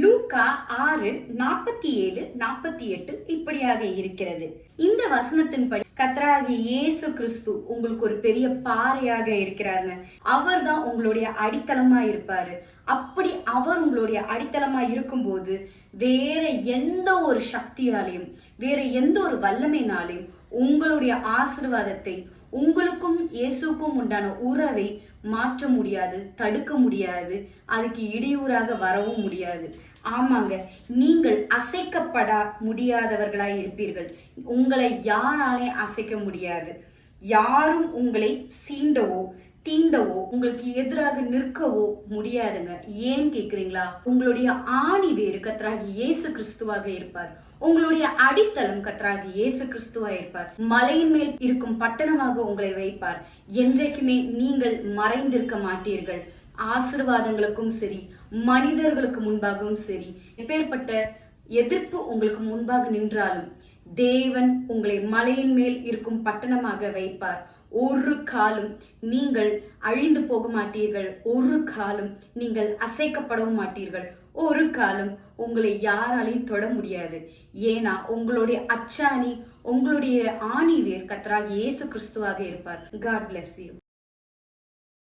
லூக்கா 6:47-48 இப்படியாக இருக்கிறது. இந்த வசனத்தின்படி கர்த்தராகிய இயேசு கிறிஸ்து உங்களுக்கு ஒரு பெரிய பாறையாக இருக்கிறாருங்க. அவர் தான் உங்களுடைய அடித்தளமா இருப்பாரு. அப்படி அவர் உங்களுடைய அடித்தளமா இருக்கும்போது வேற எந்த ஒரு சக்தியாலையும் வேற எந்த ஒரு வல்லமைனாலையும் உங்களுடைய ஆசீர்வாதத்தை, உங்களுக்கும் இயேசுக்கும் உண்டான உறவை மாற்ற முடியாது, தடுக்க முடியாது, அதுக்கு இடையூறாக வரவும் முடியாது. ஆமாங்க, நீங்கள் அசைக்கப்பட முடியாதவர்களாய் இருப்பீர்கள். உங்களை யாராலே அசைக்க முடியாது. யாரும் உங்களை சீண்டவோ தீண்டவோ உங்களுக்கு எதிராக நிற்கவோ முடியாதுங்க. ஏன் கேக்குறீங்களா? உங்களுடைய ஆணி வேறு கர்த்தராகிய இயேசு கிறிஸ்துவாக இருப்பார். உங்களுடைய அடித்தளம் கர்த்தராகிய இயேசு கிறிஸ்துவாக இருப்பார். மலையின் மேல் இருக்கும் பட்டணமாக உங்களை வைப்பார். என்றைக்குமே நீங்கள் மறைந்திருக்க மாட்டீர்கள். ஆசீர்வாதங்களுக்கும் சரி, மனிதர்களுக்கு முன்பாகவும் சரி, எப்பேற்பட்ட எதிர்ப்பு உங்களுக்கு முன்பாக நின்றாலும் தேவன் உங்களை மலையின் மேல் இருக்கும் பட்டணமாக வைப்பார். ஒரு காலம் நீங்கள் அழிந்து போக மாட்டீர்கள். ஒரு காலம் நீங்கள் அசைக்கப்படவும் மாட்டீர்கள். ஒரு காலம் உங்களை யாராலையும் தொட முடியாது. ஏன்னா உங்களுடைய அச்சாணி, உங்களுடைய ஆணி வேர் கர்த்தராகிய இயேசு கிறிஸ்துவாக இருப்பார். God bless you.